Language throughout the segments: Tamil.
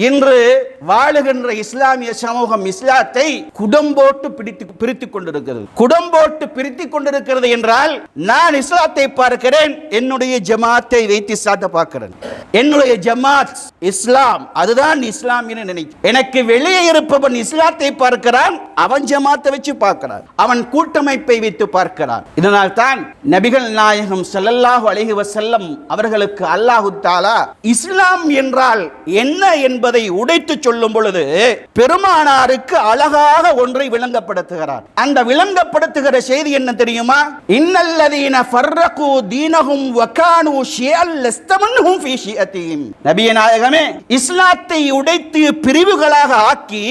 இன்று வாழுகின்ற இஸ்லாமிய சமூகம் இஸ்லாத்தை குடம்போட்டு பிரித்துக் கொண்டிருக்கிறது. குடம்போட்டு பிரித்துக் கொண்டிருக்கிறது என்றால், நான் இஸ்லாத்தை பார்க்கிறேன், என்னுடைய ஜமாத்தை வைத்து இஸ்லாத்தை பார்க்கிறேன். என்னுடைய ஜமாத் இஸ்லாம், அதுதான் இஸ்லாம் என நினைக்கிறேன். எனக்கு வெளியே இருப்பவன் இஸ்லாத்தை பார்க்கிறான், அவன் ஜமாத்தை வச்சு பார்க்கிறான், அவன் கூட்டமைப்பை வைத்து பார்க்கிறான். இதனால் தான் நபிகள் நாயகம் ஸல்லல்லாஹு அலைஹி வஸல்லம் அவர்களுக்கு அல்லாஹு தஆலா இஸ்லாம் என்றால் என்ன என்பதை உடைத்து சொல்லும் பொழுது பெருமானாருக்கு அழகாக ஒன்றை விளங்கப்படுத்துகிறார். அந்த விளங்கப்படுத்துகிற செய்தி என்ன தெரியுமா? இன்னல்லதீன ஃபர்ரகு தீனஹும் வகானு ஷியல் லஸ்தமன்ஹும் ஃபீ ஷியத்திஹிம். நபியே நாயகமே, இஸ்லாத்தை உடைத்து பிரிவுகளாக ஆக்கி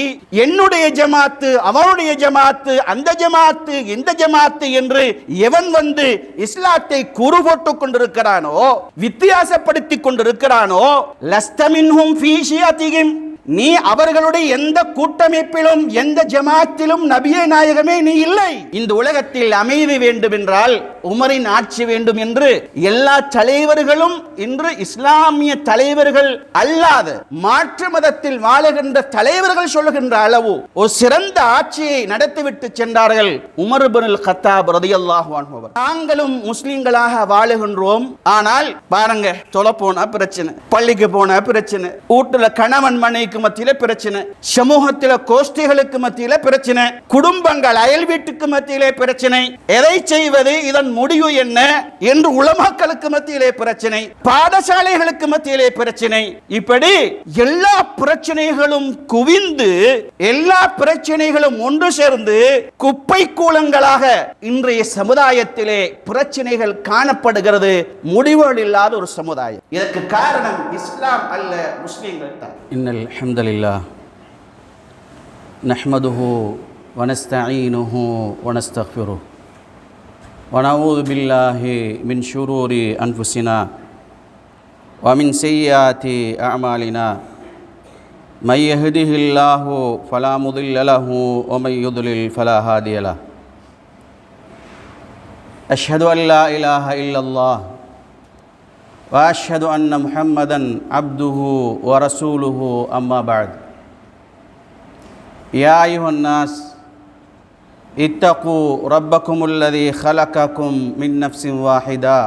என்னுடைய ஜமாத்து, அவனுடைய ஜமாத்து, அந்த ஜமாத்து, இந்த ஜமாத்து என்று எவன் வந்து இஸ்லாத்தை கூறு போட்டுக் கொண்டிருக்கிறானோ, வித்தியாசப்படுத்திக் கொண்டிருக்கிறானோ, லஸ்தமின்ஹும் ஃபீ ஷியத்திஹிம், நீ அவர்களுடைய எந்த கூட்டமைப்பிலும் எந்த ஜமாத்திலும் நபியே நாயகமே நீ இல்லை. இந்த உலகத்தில் அமைதி வேண்டும் என்றால் உமரின் ஆட்சி வேண்டும் என்று எல்லா தலைவர்களும் இன்று இஸ்லாமிய தலைவர்கள் அல்லாத மாற்று மதத்தில் வாழுகின்ற தலைவர்கள் சொல்லுகின்ற அளவு ஒரு சிறந்த ஆட்சியை நடத்திவிட்டு சென்றார்கள் உமர் இப்னுல் கத்தாப் ரலியல்லாஹு அன்ஹு. நாங்களும் முஸ்லிம்களாக வாழுகின்றோம். ஆனால் பாருங்க, தொலை போனா பிரச்சனை, பள்ளிக்கு போன பிரச்சனை, வீட்டுல கணவன் மனைவிக்கு மத்தியில பிரச்சனை, சமூகத்தில கோஷ்டிகளுக்கு மத்தியில பிரச்சனை, குடும்பங்கள் அயல் வீட்டுக்கு மத்தியிலே பிரச்சனை, எதை செய்வது, இதன் முடிவு என்ன என்று உலமாக்களுக்கு மத்தியிலே பிரச்சனை, பாடசாலைகளுக்கு மத்தியிலே பிரச்சனை. இப்படி எல்லா பிரச்சனைகளும் குவிந்து, எல்லா பிரச்சனைகளும் ஒன்று சேர்ந்து குப்பை கூலங்களாக இன்றைய சமுதாயத்திலே பிரச்சனைகள் காணப்படுகிறது. முடிவுகள் இல்லாத ஒரு சமுதாயம். இதற்கு காரணம் இஸ்லாம் அல்ல, முஸ்லிம்கள் தான். இன்னல் ஹம்தலில்லாஹ் நஹ்மதுஹு வ நஸ்தஈனுஹு வ நஸ்தக்ஃபிருஹு வ நஊது பில்லாஹி மின் ஷுரூரி அன்ஃபுஸினா வ மின் ஸய்யிஆத்தி அஅமாலினா மை யஹ்திஹில்லாஹு ஃபலா முதில்ல லஹு வ மை யுத்லில் ஃபலா ஹாதிய லஹு. அஷ்ஹது அன் லா இலாஹ இல்லல்லாஹ் வ அஷ்ஹது அன்ன முஹம்மதன் அப்துஹு வ ரசூலுஹு அம்மா பஅத். யா அய்யுஹன் நாஸ் இத்தகு ரப்பக்குமுல்லதீ ஹலகக்கும் மின் நஃப்ஸின் வாஹிதா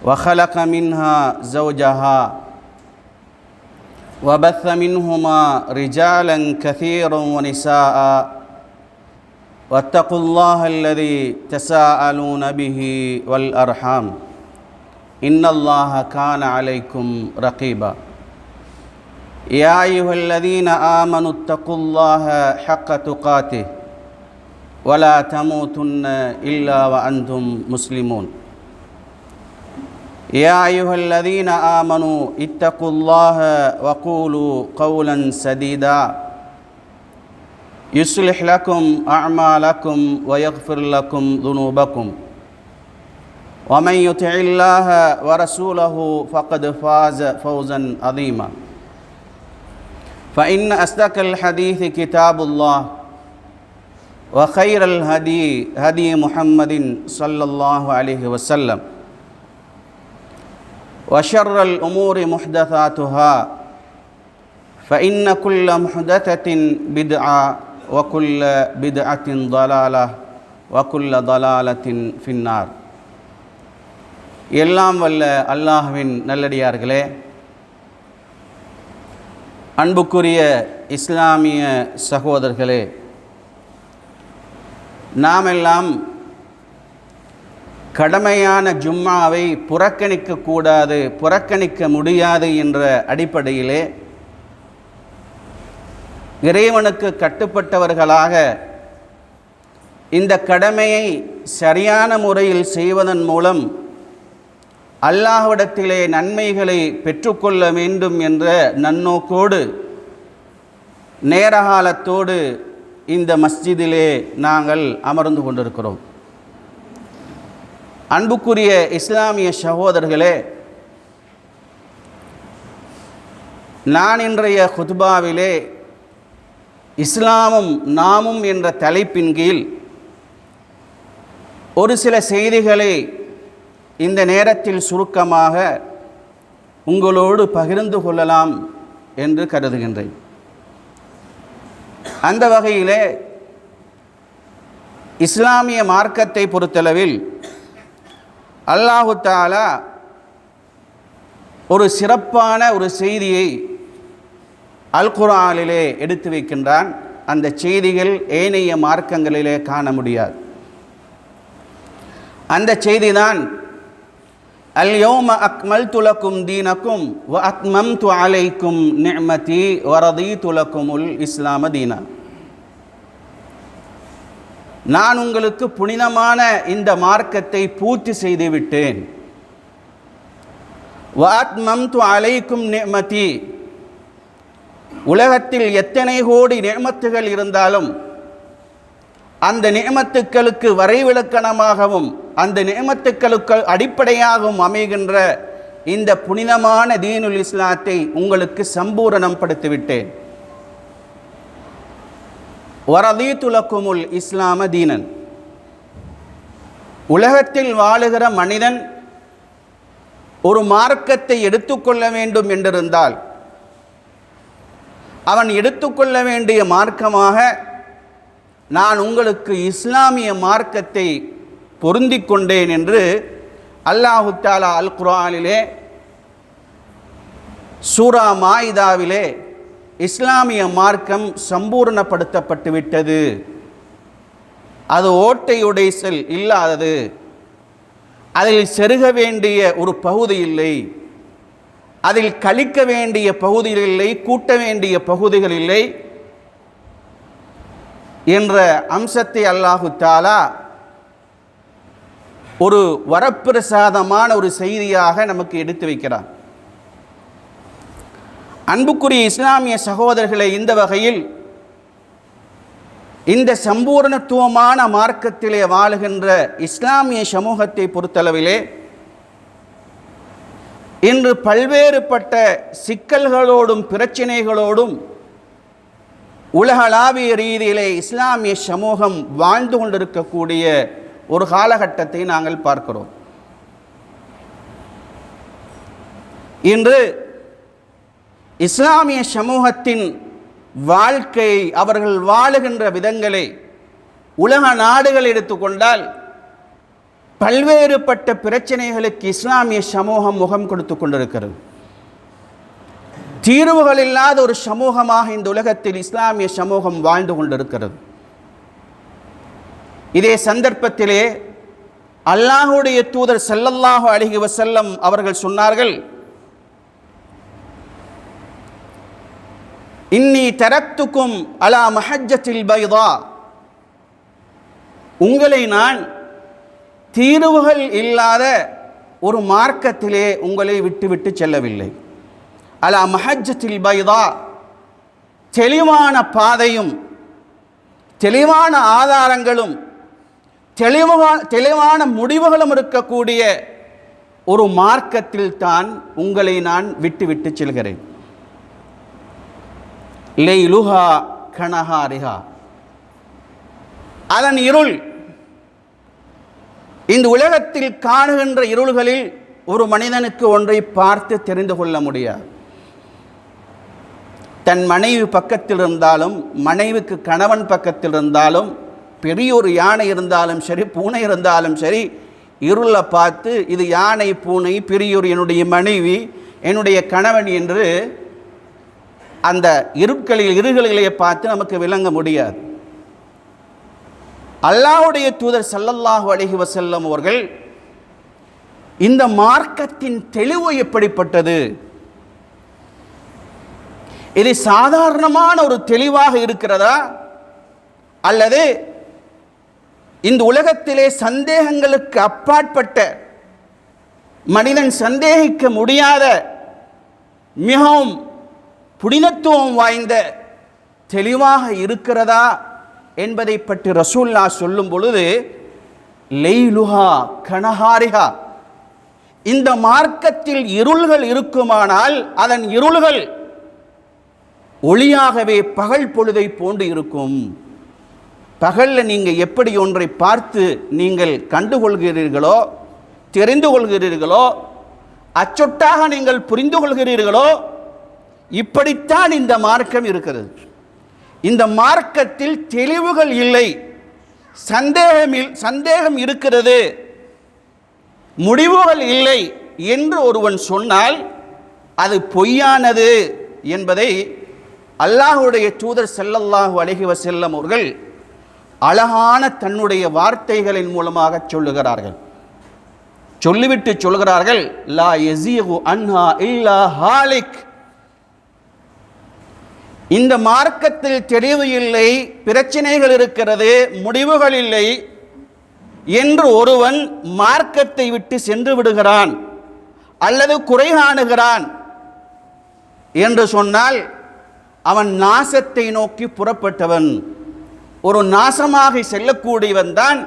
வ ஹலக மின்ஹா ஸௌஜஹா வ பஸ்ஸ மின்ஹுமா ரிஜாலன் கஸீரன் வ நிஸாஅ வத்தகுல்லாஹ அல்லதீ தஸாஅலூன பிஹி வல் அர்ஹாம் இன்னல்லாஹ கான அலைக்கும் ரகீபா. யா அய்யுஹல்லதீன ஆமனு தக்குல்லாஹ ஹக்க துகாத்திஹ் வலா தமூதுன்ன இல்லா வ அன்தும் முஸ்லிமூன். யா அய்யுஹல்லதீன ஆமனு இத்தகுல்லாஹ வகூலு கௌலன் சதீதா யுஸ்லிஹ் லக்கும் அஅமாலக்கும் வ யக்ஃபிர் லக்கும் துனூபக்கும் ومن يطع الله ورسوله فقد فاز فوزا عظيما. فإن أصدق الحديث كتاب الله وخير الهدي هدي محمد صلى الله عليه وسلم وشر الأمور محدثاتها فإن كل محدثة بدعة وكل بدعة ضلالة وكل ضلالة في النار. எல்லாம் வல்ல அல்லாஹ்வின் நல்லடியார்களே, அன்புக்குரிய இஸ்லாமிய சகோதரர்களே, நாமெல்லாம் கடமையான ஜும்மாவை புறக்கணிக்க கூடாது, புறக்கணிக்க முடியாது என்ற அடிப்படையிலே இறைவனுக்கு கட்டுப்பட்டவர்களாக இந்த கடமையை சரியான முறையில் செய்வதன் மூலம் அல்லாஹ்விடத்திலே நன்மைகளை பெற்றுக்கொள்ள வேண்டும் என்ற நன்னோக்கோடு நேரகாலத்தோடு இந்த மஸ்ஜிதிலே நாங்கள் அமர்ந்து கொண்டிருக்கிறோம். அன்புக்குரிய இஸ்லாமிய சகோதரர்களே, நான் இன்றைய குத்பாவிலே இஸ்லாமும் நாமும் என்ற தலைப்பின் கீழ் ஒரு சில செய்திகளை இந்த நேரத்தில் சுருக்கமாக உங்களோடு பகிர்ந்து கொள்ளலாம் என்று கருதுகின்றேன். அந்த வகையிலே இஸ்லாமிய மார்க்கத்தை பொறுத்தளவில் அல்லாஹு தஆலா ஒரு சிறப்பான ஒரு செய்தியை அல் குர்ஆனிலே எடுத்து வைக்கின்றான். அந்த செய்திகள் ஏனைய மார்க்கங்களிலே காண முடியாது. அந்த செய்திதான் அல் யௌம அக்மல்து லக்கும் தீனக்கும் வ அத்மம்து அலைக்கும் நிஅமதி வ ரதீது லக்குமுல் இஸ்லாம தீனா. நான் உங்களுக்கு புனிதமான இந்த மார்க்கத்தை பூர்த்தி செய்து விட்டேன். வ அத்மம்து அலைக்கும் நிஅமதி, உலகத்தில் எத்தனை கோடி நிஅமத்துகள் இருந்தாலும் அந்த நிஅமத்துக்களுக்கு வரைவிலக்கணமாகவும் அந்த நிஅமத்துக்களுக்கு அடிப்படையாகவும் அமைகின்ற இந்த புனிதமான தீனுல் இஸ்லாத்தை உங்களுக்கு சம்பூரணம் படுத்திவிட்டேன். வரதீது லக்குமுல் இஸ்லாம தீனன். உலகத்தில் வாழுகிற மனிதன் ஒரு மார்க்கத்தை எடுத்துக்கொள்ள வேண்டும் என்றிருந்தால் அவன் எடுத்துக்கொள்ள வேண்டிய மார்க்கமாக நான் உங்களுக்கு இஸ்லாமிய மார்க்கத்தை பொருந்தி கொண்டேன் என்று அல்லாஹு தஆலா அல் குர்ஆனிலே சூரா மாயிதாவிலே இஸ்லாமிய மார்க்கம் சம்பூர்ணப்படுத்தப்பட்டு விட்டது, அது ஓட்டையுடைசல் இல்லாதது, அதில் செருக வேண்டிய ஒரு பகுதி இல்லை, அதில் கழிக்க வேண்டிய பகுதிகள் இல்லை, கூட்ட வேண்டிய பகுதிகள் இல்லை என்ற அம்சத்தை அல்லாஹு தஆலா ஒரு வரப்பிரசாதமான ஒரு செய்தியாக நமக்கு எடுத்து வைக்கிறார். அன்புக்குரிய இஸ்லாமிய சகோதரர்களை, இந்த வகையில் இந்த சம்பூர்ணத்துவமான மார்க்கத்திலே வாழுகின்ற இஸ்லாமிய சமூகத்தை பொறுத்தளவிலே இன்று பல்வேறுபட்ட சிக்கல்களோடும் பிரச்சனைகளோடும் உலகளாவிய ரீதியிலே இஸ்லாமிய சமூகம் வாழ்ந்து கொண்டிருக்கக்கூடிய ஒரு காலகட்டத்தை நாங்கள் பார்க்கிறோம். இன்று இஸ்லாமிய சமூகத்தின் வாழ்க்கை, அவர்கள் வாழுகின்ற விதங்களை உலக நாடுகள் எடுத்துக்கொண்டால் பல்வேறுபட்ட பிரச்சனைகளுக்கு இஸ்லாமிய சமூகம் முகம் கொடுத்து கொண்டிருக்கிறது. தீர்வுகள் இல்லாத ஒரு சமூகமாக இந்த உலகத்தில் இஸ்லாமிய சமூகம் வாழ்ந்து கொண்டிருக்கிறது. இதே சந்தர்ப்பத்திலே அல்லாஹ்வுடைய தூதர் ஸல்லல்லாஹு அலைஹி வஸல்லம் அவர்கள் சொன்னார்கள், இன்னி தரக்துக்கும் அலா மஹஜ்ஜத்தில் பைதா, உங்களை நான் தீர்வுகள் இல்லாத ஒரு மார்க்கத்திலே உங்களை விட்டுவிட்டு செல்லவில்லை. அலா மஹஜ்ஜத்தில் பைதா, தெளிவான பாதையும் தெளிவான ஆதாரங்களும் தெளிவான முடிவுகளும் இருக்கக்கூடிய ஒரு மார்க்கத்தில் தான் உங்களை நான் விட்டு செல்கிறேன். லைலுஹா கனஹாரிஹா, அதன் இருள், இந்த உலகத்தில் காணுகின்ற இருள்களில் ஒரு மனிதனுக்கு ஒன்றை பார்த்து தெரிந்து கொள்ள முடியாது. தன் மனைவி பக்கத்தில் இருந்தாலும், மனைவிக்கு கணவன் பக்கத்தில் இருந்தாலும், பெரிய ஒரு யானை இருந்தாலும் சரி, பூனை இருந்தாலும் சரி, இருளை பார்த்து இது யானை, பூனை, பெரியோர், என்னுடைய மனைவி, என்னுடைய கணவன் என்று அந்த இருள்களை பார்த்து நமக்கு விளங்க முடியாது. அல்லாஹ்வுடைய தூதர் ஸல்லல்லாஹு அலைஹி வஸல்லம் அவர்கள் இந்த மார்க்கத்தின் தெளிவு எப்படிப்பட்டது, இது சாதாரணமான ஒரு தெளிவாக இருக்கிறதா, அல்லது இந்த உலகத்திலே சந்தேகங்களுக்கு அப்பாற்பட்ட, மனிதன் சந்தேகிக்க முடியாத மிகவும் புனிதத்துவம் வாய்ந்த தெளிவாக இருக்கிறதா என்பதை பற்றி ரசூலுல்லாஹ் சொல்லும் பொழுது, லைலுஹா கனஹாரிஹா, இந்த மார்க்கத்தில் இருள்கள் இருக்குமானால் அதன் இருள்கள் ஒளியாகவே பகல் பொழுதை போன்று இருக்கும். பகலில் நீங்கள் எப்படி ஒன்றை பார்த்து நீங்கள் கண்டுகொள்கிறீர்களோ, தெரிந்து கொள்கிறீர்களோ, அச்சொட்டாக நீங்கள் புரிந்து கொள்கிறீர்களோ, இப்படித்தான் இந்த மார்க்கம் இருக்கிறது. இந்த மார்க்கத்தில் தெளிவுகள் இல்லை, சந்தேகம் இருக்கிறது, முடிவுகள் இல்லை என்று ஒருவன் சொன்னால் அது பொய்யானது என்பதை அல்லாஹ்வுடைய தூதர் ஸல்லல்லாஹு அலைஹி வஸல்லம் அவர்கள் அழகான தன்னுடைய வார்த்தைகளின் மூலமாக சொல்லுகிறார்கள். சொல்லிவிட்டு சொல்கிறார்கள், லா யஸீகு அன்ஹா இல்லா ஹாலிக். இந்த மார்க்கத்தில் தெளிவு இல்லை, பிரச்சனைகள் இருக்கிறது, முடிவுகள் இல்லை என்று ஒருவன் மார்க்கத்தை விட்டு சென்று விடுகிறான் அல்லது குறை காணுகிறான் என்று சொன்னால் அவன் நாசத்தை நோக்கி புறப்பட்டவன், ஒரு நாசமாக செல்லக்கூடியவன் தான்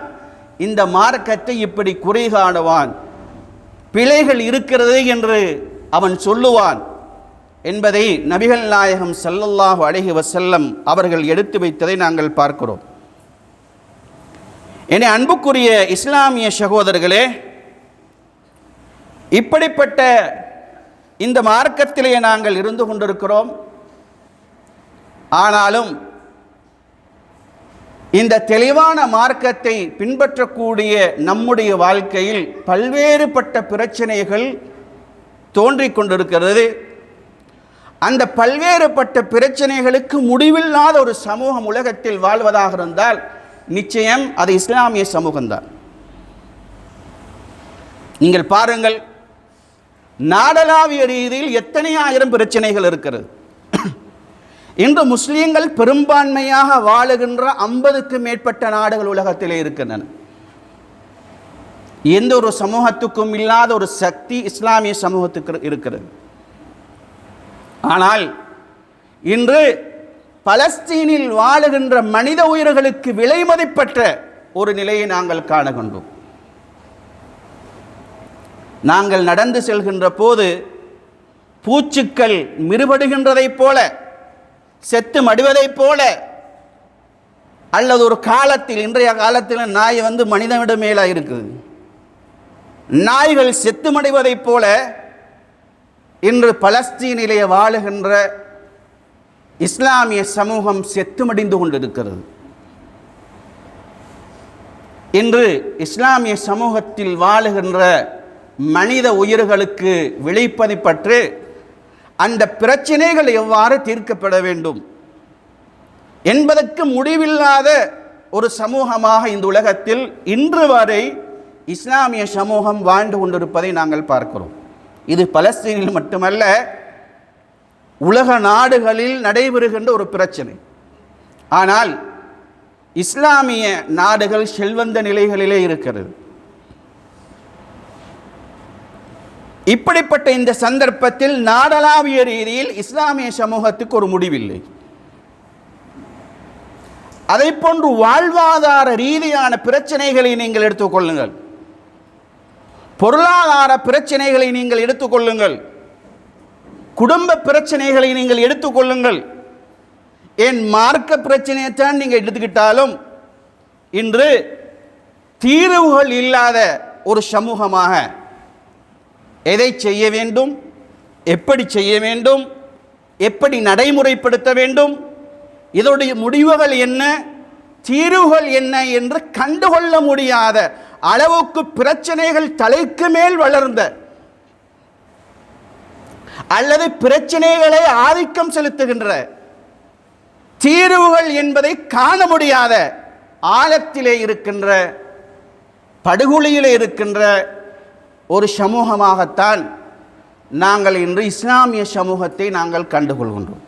இந்த மார்க்கத்தை இப்படி குறை காணுவான், பிழைகள் இருக்கிறது என்று அவன் சொல்லுவான் என்பதை நபிகள் நாயகம் ஸல்லல்லாஹு அலைஹி வஸல்லம் அவர்கள் எடுத்து வைத்ததை நாங்கள் பார்க்கிறோம். என அன்புக்குரிய இஸ்லாமிய சகோதரர்களே, இப்படிப்பட்ட இந்த மார்க்கத்திலே நாங்கள் இருந்து கொண்டிருக்கிறோம். ஆனாலும் இந்த தெளிவான மார்க்கத்தை பின்பற்றக்கூடிய நம்முடைய வாழ்க்கையில் பல்வேறுபட்ட பிரச்சனைகள் தோன்றிக் கொண்டிருக்கிறது. அந்த பல்வேறுபட்ட பிரச்சனைகளுக்கு முடிவில்லாத ஒரு சமூகம் உலகத்தில் வாழ்வதாக இருந்தால் நிச்சயம் அது இஸ்லாமிய சமூகம்தான். நீங்கள் பாருங்கள், நாடளாவிய ரீதியில் எத்தனை ஆயிரம் பிரச்சனைகள் இருக்கிறது. இன்று முஸ்லீம்கள் பெரும்பான்மையாக வாழுகின்ற 50க்கும் மேற்பட்ட நாடுகள் உலகத்திலே இருக்கின்றன. எந்த ஒரு சமூகத்துக்கும் இல்லாத ஒரு சக்தி இஸ்லாமிய சமூகத்துக்கு இருக்கிறது. ஆனால் இன்று பலஸ்தீனில் வாழுகின்ற மனித உயிர்களுக்கு விலை மதிப்பற்ற ஒரு நிலையை நாங்கள் காணுகின்றோம். நாங்கள் நடந்து செல்கின்ற போது பூச்சிக்கள் மிருபடுகின்றதைப் போல, செத்து மடிவதைப் போல, அல்லது ஒரு காலத்தில், இன்றைய காலத்தில் நாய் மனிதனிட மேலாக இருக்குது, நாய்கள் செத்து மடிவதைப் போல இன்று பலஸ்தீனிலே வாழுகின்ற இஸ்லாமிய சமூகம் செத்துமடிந்து கொண்டிருக்கிறது. இன்று இஸ்லாமிய சமூகத்தில் வாழுகின்ற மனித உயிர்களுக்கு விழிப்பதிப்பற்று அந்த பிரச்சனைகள் எவ்வாறு தீர்க்கப்பட வேண்டும் என்பதற்கு முடிவில்லாத ஒரு சமூகமாக இந்த உலகத்தில் இன்று வரை இஸ்லாமிய சமூகம் வாழ்ந்து கொண்டிருப்பதை நாங்கள் பார்க்கிறோம். இது பலஸ்தீனில் மட்டுமல்ல, உலக நாடுகளில் நடைபெறுகின்ற ஒரு பிரச்சனை. ஆனால் இஸ்லாமிய நாடுகள் செல்வந்த நிலைகளிலே இருக்கிறது. இப்படிப்பட்ட இந்த சந்தர்ப்பத்தில் நாடளாவிய ரீதியில் இஸ்லாமிய சமூகத்துக்கு ஒரு முடிவில்லை. அதை போன்று வாழ்வாதார ரீதியான பிரச்சனைகளை நீங்கள் எடுத்துக்கொள்ளுங்கள், பொருளாதார பிரச்சனைகளை நீங்கள் எடுத்துக்கொள்ளுங்கள், குடும்ப பிரச்சனைகளை நீங்கள் எடுத்துக்கொள்ளுங்கள், என் மார்க்க பிரச்சனையைத்தான் நீங்கள் எடுத்துக்கிட்டாலும் இன்று தீர்வுகள் இல்லாத ஒரு சமூகமாக எதை செய்ய வேண்டும், எப்படி செய்ய வேண்டும், எப்படி நடைமுறைப்படுத்த வேண்டும், இதோடைய முடிவுகள் என்ன, தீர்வுகள் என்ன என்று கண்டுகொள்ள முடியாத அளவுக்கு பிரச்சனைகள் தலைக்கு மேல் வளர்ந்த, அல்லது பிரச்சனைகளை ஆதிக்கம் செலுத்துகின்ற, தீர்வுகள் என்பதை காண முடியாத ஆழத்திலே இருக்கின்ற, படுகொலியிலே இருக்கின்ற ஒரு சமூகமாகத்தான் நாங்கள் இன்று இஸ்லாமிய சமூகத்தை நாங்கள் கண்டுகொள்கின்றோம்.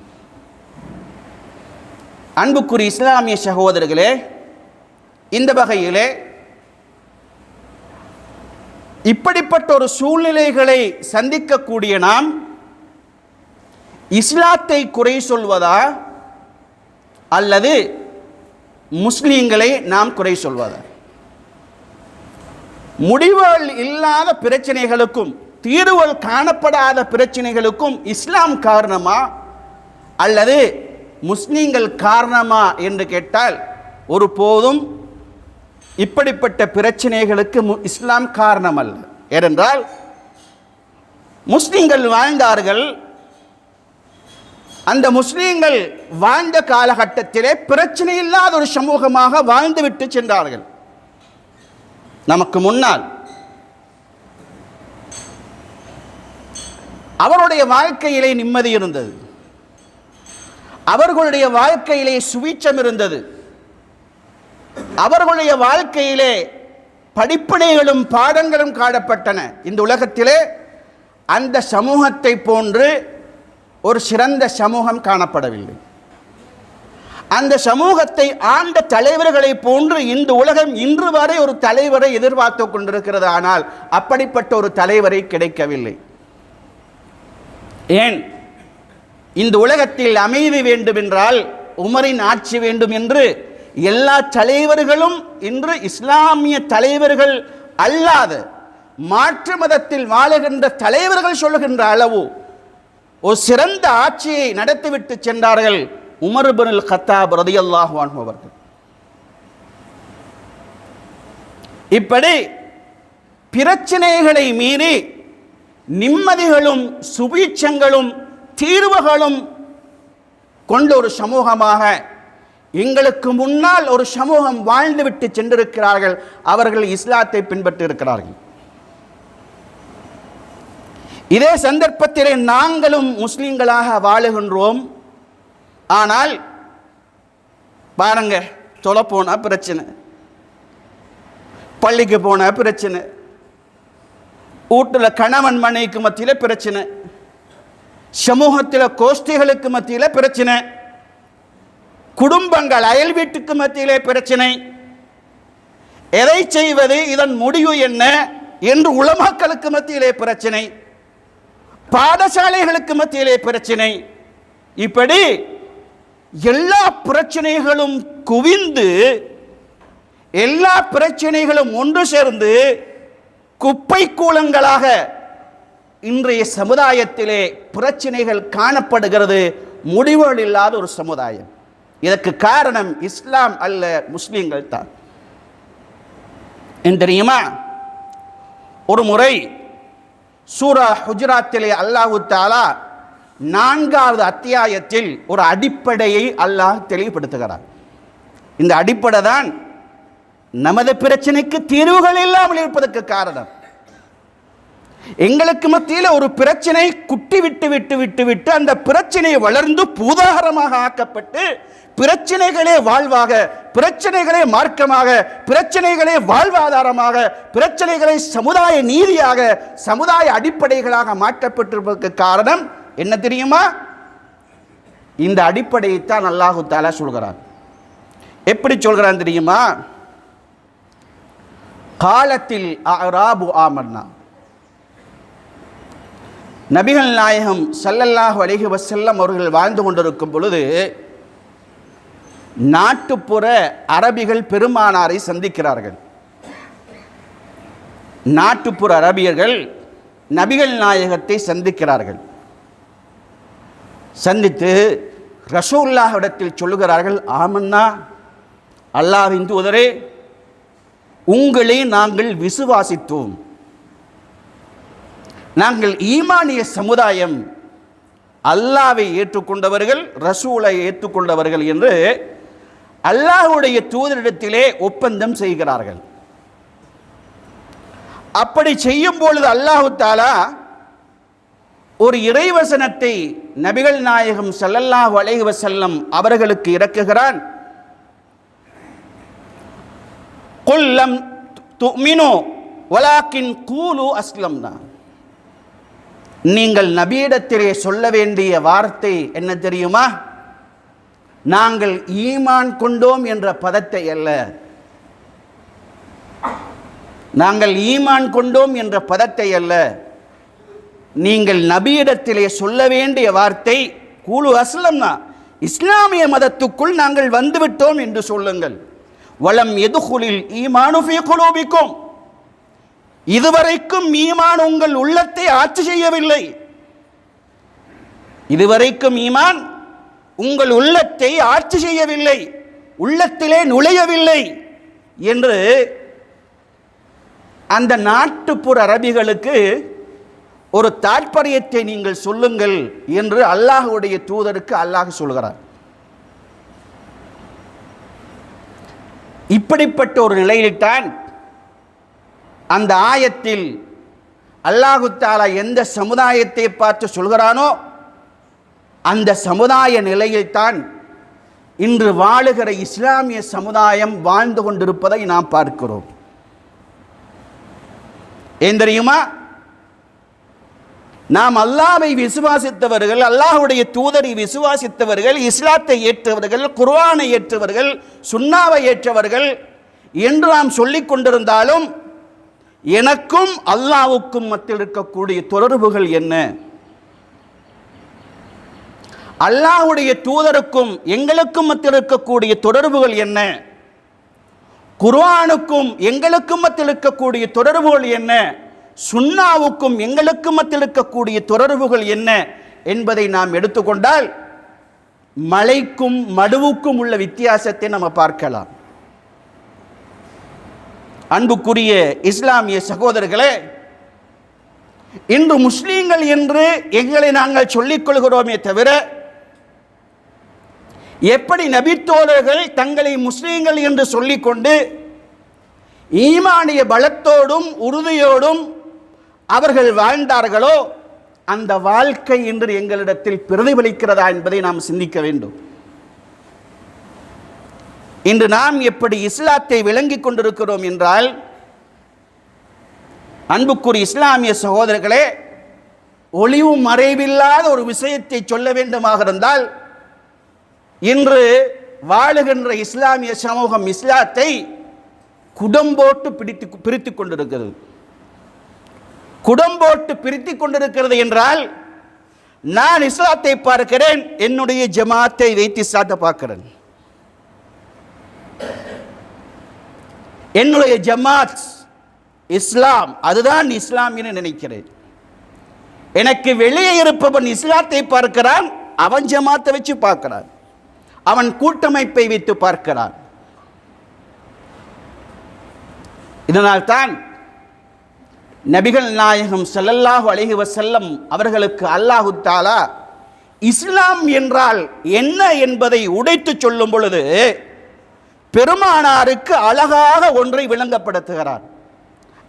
அன்புக்குரிய இஸ்லாமிய சகோதரர்களே, இந்த வகையிலே இப்படிப்பட்ட ஒரு சூழ்நிலைகளை சந்திக்கக்கூடிய நாம் இஸ்லாத்தை குறை சொல்வதா அல்லது முஸ்லீம்களை நாம் குறை சொல்வதா? முடிவுகள் இல்லாத பிரச்சனைகளுக்கும் தீர்வுகள் காணப்படாத பிரச்சனைகளுக்கும் இஸ்லாம் காரணமா அல்லது முஸ்லீம்கள் காரணமா என்று கேட்டால் ஒருபோதும் இப்படிப்பட்ட பிரச்சனைகளுக்கு இஸ்லாம் காரணம் அல்ல. ஏனென்றால் முஸ்லீம்கள் வாழ்ந்தார்கள், அந்த முஸ்லீம்கள் வாழ்ந்த காலகட்டத்திலே பிரச்சனை இல்லாத ஒரு சமூகமாக வாழ்ந்துவிட்டு சென்றார்கள். நமக்கு முன்னால் அவருடைய வாழ்க்கையிலே நிம்மதி இருந்தது, அவர்களுடைய வாழ்க்கையிலே சுவீட்சம் இருந்தது, அவர்களுடைய வாழ்க்கையிலே படிப்பினைகளும் பாடங்களும் காணப்பட்டன. இந்த உலகத்திலே அந்த சமூகத்தை போன்று ஒரு சிறந்த சமூகம் காணப்படவில்லை. அந்த சமூகத்தை ஆண்ட தலைவர்களை போன்று இந்த உலகம் இன்று வரை ஒரு தலைவரை எதிர்பார்த்து கொண்டிருக்கிறது. ஆனால் அப்படிப்பட்ட ஒரு தலைவரை கிடைக்கவில்லை. ஏன்? இந்த உலகத்தில் அமைதி வேண்டுமென்றால் உமரின் ஆட்சி வேண்டும் என்று எல்லா தலைவர்களும் இன்று இஸ்லாமிய தலைவர்கள் அல்லாத மாற்று மதத்தில் வாழுகின்ற தலைவர்கள் சொல்லுகின்ற அளவு ஒரு சிறந்த ஆட்சியை நடத்திவிட்டு சென்றார்கள் உமர் இப்னுல் கத்தாப் ரலியல்லாஹு அன்ஹு அவர்கள். இப்படி பிரச்சனைகளை மீறி நிம்மதிகளும் சுபீட்சங்களும் தீர்வுகளும் கொண்ட ஒரு சமூகமாக எங்களுக்கு முன்னால் ஒரு சமூகம் வாழ்ந்துவிட்டு சென்றிருக்கிறார்கள். அவர்கள் இஸ்லாத்தை பின்பற்றி இருக்கிறார்கள். இதே சந்தர்ப்பத்திலே நாங்களும் முஸ்லிம்களாக வாழுகின்றோம். ஆனால் பாருங்க, தொலை போனா பிரச்சனை, பள்ளிக்கு போன பிரச்சனை, வீட்டில் கணவன் மனைவிக்கு மத்தியில் பிரச்சனை, சமூகத்தில் கோஷ்டிகளுக்கு மத்தியில் பிரச்சனை, குடும்பங்கள் அயல் வீட்டுக்கு மத்தியிலே பிரச்சனை. எதை செய்வது, இதன் முடிவு என்ன என்று உலமாக்களுக்கு மத்தியிலே பிரச்சனை, பாடசாலைகளுக்கு மத்தியிலே பிரச்சனை. இப்படி எல்லா பிரச்சனைகளும் குவிந்து எல்லா பிரச்சனைகளும் ஒன்று சேர்ந்து குப்பை கூலங்களாக இன்றைய சமுதாயத்திலே பிரச்சனைகள் காணப்படுகிறது. முடிவுகள் இல்லாத ஒரு சமுதாயம். இதற்கு காரணம் இஸ்லாம் அல்ல, முஸ்லிம்கள் தான். என்ன தெரியுமா? ஒரு முறை சூரா ஹுஜராத்திலே அல்லாஹ் தஆலா 4வது அத்தியாயத்தில் ஒரு அடிப்படையை அல்லாஹ் தெளிவுபடுத்துகிறார். இந்த அடிப்படை தான் நமது பிரச்சனைக்கு தீர்வுகள் இல்லாமல் இருப்பதற்கு காரணம். எங்களுக்கு மத்தியில் ஒரு பிரச்சனை குட்டி விட்டு விட்டு விட்டு விட்டு அந்த பிரச்சனை வளர்ந்து பூதாகரமாக ஆக்கப்பட்டு பிரச்சனைகளே வாழ்வாக, பிரச்சனைகளே மார்க்கமாக, பிரச்சனைகளே வாழ்வாதாரமாக, பிரச்சனைகளை சமுதாய நீதியாக, சமுதாய அடிப்படைகளாக மாற்றப்பட்டிருப்பதற்கு காரணம் என்ன தெரியுமா? இந்த அடிப்படையைத்தான் அல்லாஹு தஆலா சொல்கிறான். எப்படி சொல்கிறான் தெரியுமா? காலத்தில் அராபு ஆமன்னா, நபிகள் நாயகம் ஸல்லல்லாஹு அலைஹி வஸல்லம் அவர்கள் வாழ்ந்து கொண்டிருக்கும் பொழுது நாட்டுப்புற அரபிகள் பெருமானாரை சந்திக்கிறார்கள். நாட்டுப்புற அரபியர்கள் நபிகள் நாயகத்தை சந்திக்கிறார்கள். சந்தித்து ரசூலுல்லாஹ்விடத்தில் சொல்லுகிறார்கள், ஆமன்னா, அல்லாஹ்வின் தூதரே, உங்களை நாங்கள் விசுவாசித்தோம், நாங்கள் ஈமானிய சமுதாயம், அல்லாஹ்வை ஏற்றுக்கொண்டவர்கள், ரசூலை ஏற்றுக்கொண்டவர்கள் என்று அல்லாஹ்வுடைய தூதரிடத்திலே ஒப்பந்தம் செய்கிறார்கள். அப்படி செய்யும் பொழுது அல்லாஹ் தஆலா ஒரு இறைவசனத்தை நபிகள் நாயகம் ஸல்லல்லாஹு அலைஹி வஸல்லம் அவர்களுக்கு இறக்குகிறான். குல் லம் துமினு வலாக்கின் கூலு அஸ்லம்னா, நீங்கள் நபியிடத்திலே சொல்ல வேண்டிய வார்த்தை என்ன தெரியுமா? நாங்கள் ஈமான் கொண்டோம் என்ற பதத்தை அல்ல, நாங்கள் ஈமான் கொண்டோம் என்ற பதத்தை அல்ல, நீங்கள் நபியிடத்திலே சொல்ல வேண்டிய வார்த்தை கூலு அஸ்லம்னா, இஸ்லாமிய மதத்துக்குள் நாங்கள் வந்துவிட்டோம் என்று சொல்லுங்கள். வலம் எதுகுலில் ஈமானு ஃபீ குலூபிக்கும், இதுவரைக்கும் ஈமான் உங்கள் உள்ளத்தை ஆட்சி செய்யவில்லை, இதுவரைக்கும் ஈமான் உங்கள் உள்ளத்தை ஆட்சி செய்யவில்லை, உள்ளத்திலே நுழையவில்லை என்று அந்த நாட்டுப்புற அரபிகளுக்கு ஒரு தாற்பயத்தை நீங்கள் சொல்லுங்கள் என்று அல்லாஹ்வுடைய தூதருக்கு அல்லாஹ் சொல்கிறார். இப்படிப்பட்ட ஒரு நிலையில்தான் அந்த ஆயத்தில் அல்லாஹு தஆலா எந்த சமுதாயத்தை பார்த்து சொல்கிறானோ அந்த சமுதாய நிலையில்தான் இன்று வாழுகிற இஸ்லாமிய சமுதாயம் வாழ்ந்து கொண்டிருப்பதை நாம் பார்க்கிறோம். ஏன் தெரியுமா? நாம் அல்லாஹ்வை விசுவாசித்தவர்கள், அல்லாஹ்வுடைய தூதரை விசுவாசித்தவர்கள், இஸ்லாத்தை ஏற்றவர்கள், குர்ஆனை ஏற்றவர்கள், சுன்னாவை ஏற்றவர்கள் என்று நாம் சொல்லிக் கொண்டிருந்தாலும் எனக்கும் அல்லாஹ்வுக்கும் மத்தியில் இருக்கக்கூடிய தொடர்புகள் என்ன? அல்லாஹ்வுடைய தூதருக்கும் எங்களுக்கும் மத்தியில் இருக்கக்கூடிய தொடர்புகள் என்ன? குர்ஆனுக்கும் எங்களுக்கும் மத்தியில் இருக்கக்கூடிய தொடர்புகள் என்ன? சுன்னாவுக்கும் எங்களுக்கும் மத்தியில் இருக்கக்கூடிய தொடர்புகள் என்ன என்பதை நாம் எடுத்துக்கொண்டால் மலைக்கும் மடுவுக்கும் உள்ள வித்தியாசத்தை நம்ம பார்க்கலாம். அன்புக்குரிய இஸ்லாமிய சகோதரர்களே, இன்று முஸ்லீம்கள் என்று எங்களை நாங்கள் சொல்லிக் கொள்கிறோமே தவிர எப்படி நபித்தோழர்கள் தங்களை முஸ்லீம்கள் என்று சொல்லிக்கொண்டு ஈமானிய பலத்தோடும் உறுதியோடும் அவர்கள் வாழ்ந்தார்களோ அந்த வாழ்க்கை இன்று எங்களிடத்தில் பிரதிபலிக்கிறதா என்பதை நாம் சிந்திக்க வேண்டும். இன்று நாம் எப்படி இஸ்லாத்தை விளங்கிக் கொண்டிருக்கிறோம் என்றால், அன்புக்குரிய இஸ்லாமிய சகோதரர்களே, ஒளிவு மறைவில்லாத ஒரு விஷயத்தை சொல்ல வேண்டுமாக இருந்தால், இன்று வாழுகின்ற இஸ்லாமிய சமூகம் இஸ்லாத்தை குடம்போட்டு பிரித்து கொண்டிருக்கிறது. குடம்போட்டு பிரித்து கொண்டிருக்கிறது என்றால், நான் இஸ்லாத்தை பார்க்கிறேன், என்னுடைய ஜமாத்தை வைத்து இஸ்லாத்தை பார்க்கிறேன். என்னுடைய ஜமாத் இஸ்லாம், அதுதான் இஸ்லாம் என நினைக்கிறேன். எனக்கு வெளியே இருப்பவன் இஸ்லாத்தை பார்க்கிறான், அவன் ஜமாத்தை வச்சு பார்க்கிறான், அவன் கூட்டமைப்பை வைத்து பார்க்கிறான். இதனால் தான் நபிகள் நாயகம் ஸல்லல்லாஹு அலைஹி வஸல்லம் அவர்களுக்கு அல்லாஹு தஆலா இஸ்லாம் என்றால் என்ன என்பதை உடைத்து சொல்லும் பொழுது பெருமானாருக்கு அழகாக ஒன்றை விளங்கப்படுத்துகிறார்.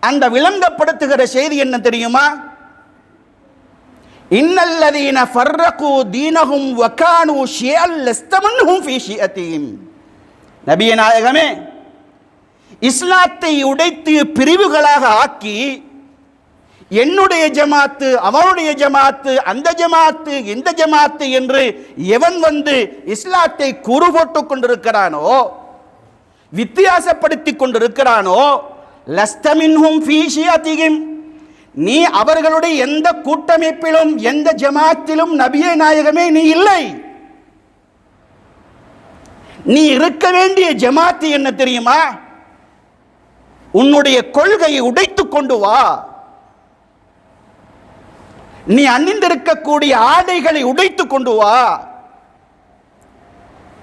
அந்த விளங்கப்படுத்துகிற செய்தி என்ன தெரியுமா? இன்னல்லதீன ஃபர்ரகு தீனஹும் வகானு ஷியல் லஸ்தமன்ஹும் ஃபீ ஷியத்திஹிம். நபியே நாயகமே, இஸ்லாத்தை உடைத்து பிரிவுகளாக ஆக்கி என்னுடைய ஜமாத்து, அவனுடைய ஜமாத்து, அந்த ஜமாத்து, இந்த ஜமாத்து என்று எவன் வந்து இஸ்லாத்தை கூறு போட்டுக் கொண்டிருக்கிறானோ, வித்தியாசப்படுத்திக் கொண்டிருக்கிறானோ, லஸ்தமின்ஹும் ஃபீ ஷியத்திஹிம், நீ அவர்களுடைய எந்த கூட்டமைப்பிலும் எந்த ஜமாத்திலும் நபியே நாயகமே நீ இல்லை. நீ இருக்க வேண்டிய ஜமாத்து என்ன தெரியுமா? உன்னுடைய கொள்கையை உடைத்துக் கொண்டு வா. நீ அணிந்திருக்கக்கூடிய ஆடைகளை உடைத்துக் கொண்டு வா.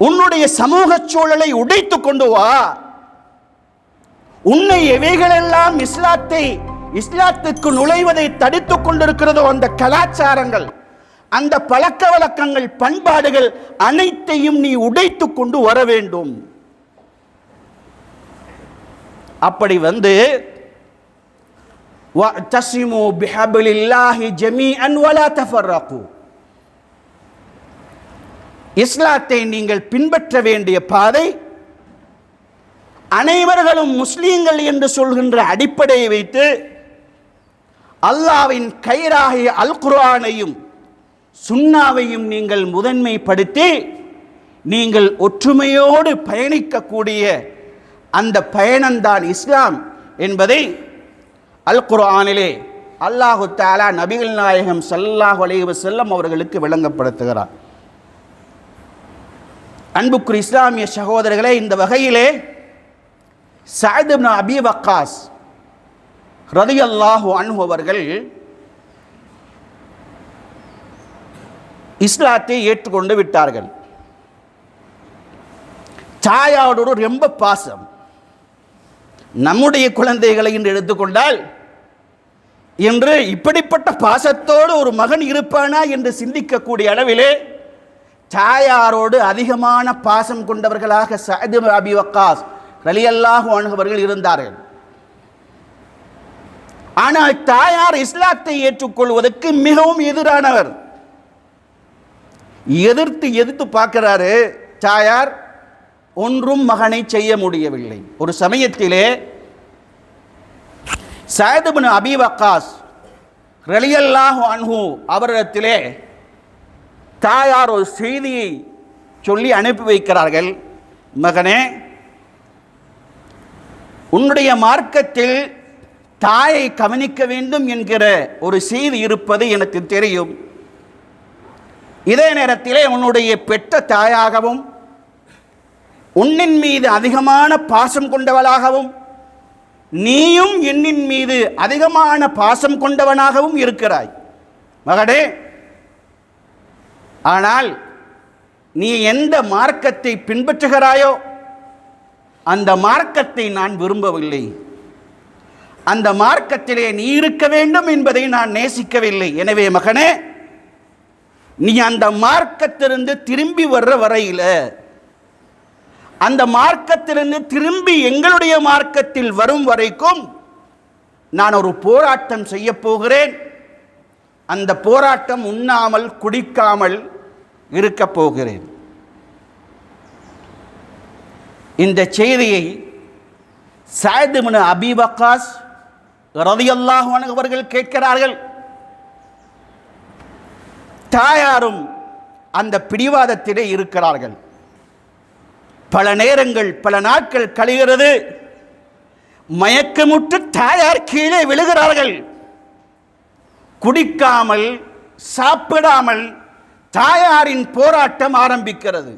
உன்னுடைய சமூக சூழலை உடைத்துக் கொண்டு வா. உன்னை எவைகளெல்லாம் இஸ்லாத்துக்கு நுழைவதை தடுத்துக் கொண்டிருக்கிறதோ அந்த கலாச்சாரங்கள், அந்த பழக்க வழக்கங்கள், பண்பாடுகள் அனைத்தையும் நீ உடைத்துக் கொண்டு வர வேண்டும். அப்படி வந்து வஅ்தஸிமு பிஹப்லில்லாஹி ஜமீஅன் வலா தஃபர்ரகு, இஸ்லாத்தை நீங்கள் பின்பற்ற வேண்டிய பாதை அனைவர்களும் முஸ்லீம்கள் என்று சொல்கின்ற அடிப்படையை வைத்து அல்லாஹ்வின் கயிறாகிய அல் குர்ஆனையும் சுன்னாவையும் நீங்கள் முதன்மைப்படுத்தி நீங்கள் ஒற்றுமையோடு பயணிக்கக்கூடிய அந்த பயணம்தான் இஸ்லாம் என்பதை அல் குர்ஆனிலே அல்லாஹு தஆலா நபிகள் நாயகம் ஸல்லல்லாஹு அலைஹி வஸல்லம் அவர்களுக்கு விளங்கப்படுத்துகிறார். அன்புக்குரிய இஸ்லாமிய சகோதரர்களே, இந்த வகையிலே சஅத் இப்னு அபீ வக்காஸ் ரலியல்லாஹு அன்ஹு அவர்கள் இஸ்லாத்தை ஏற்றுக்கொண்டு விட்டார்கள். தாயோடு ரொம்ப பாசம். நம்முடைய குழந்தைகளை என்று எடுத்துக்கொண்டால் என்று இப்படிப்பட்ட பாசத்தோடு ஒரு மகன் இருப்பானா என்று சிந்திக்கக்கூடிய அளவிலே தாயாரோடு அதிகமான பாசம் கொண்டவர்களாக சஅத் இப்னு அபி வக்காஸ் ரலியல்லாஹு அன்ஹு அவர்கள் இருந்தார்கள். ஆனால் தாயார் இஸ்லாத்தை ஏற்றுக்கொள்வதற்கு மிகவும் எதிரானவர். எதிர்த்து பார்க்கிறாரு. தாயார் ஒன்றும் மகனை செய்ய முடியவில்லை. ஒரு சமயத்திலே சஅத் இப்னு அபி வக்காஸ் ரலியல்லாஹு அன்ஹு அவரிடத்திலே தாயார் ஒரு செய்தியை சொல்லி அனுப்பி வைக்கிறார்கள். மகனே, உன்னுடைய மார்க்கத்தில் தாயை கவனிக்க வேண்டும் என்கிற ஒரு செய்தி இருப்பது எனக்கு தெரியும். இதே நேரத்திலே உன்னுடைய பெற்ற தாயாகவும் உன்னின் மீது அதிகமான பாசம் கொண்டவளாகவும் நீயும் என்னின் மீது அதிகமான பாசம் கொண்டவனாகவும் இருக்கிறாய் மகனே. ஆனால் நீ எந்த மார்க்கத்தை பின்பற்றுகிறாயோ அந்த மார்க்கத்தை நான் விரும்பவில்லை. அந்த மார்க்கத்திலே நீ இருக்க வேண்டும் என்பதை நான் நேசிக்கவில்லை. எனவே மகனே, நீ அந்த மார்க்கத்திலிருந்து திரும்பி வர்ற வரையில், அந்த மார்க்கத்திலிருந்து திரும்பி எங்களுடைய மார்க்கத்தில் வரும் வரைக்கும் நான் ஒரு போராட்டம் செய்ய போகிறேன். அந்த போராட்டம் உண்ணாமல் குடிக்காமல் இருக்க போகிறேன். இந்த செய்தியை சஅத் இப்னு அபி வக்காஸ் ரலியல்லாஹு அன்ஹு அவர்கள் கேட்கிறார்கள். தாயாரும் அந்த பிடிவாதத்திலே இருக்கிறார்கள். பல நேரங்கள், பல நாட்கள் கழிகிறது. மயக்கமுற்று தாயார் கீழே விழுகிறார்கள். குடிக்காமல் சாப்பிடாமல் தாயாரின் போராட்டம் ஆரம்பிக்கிறது.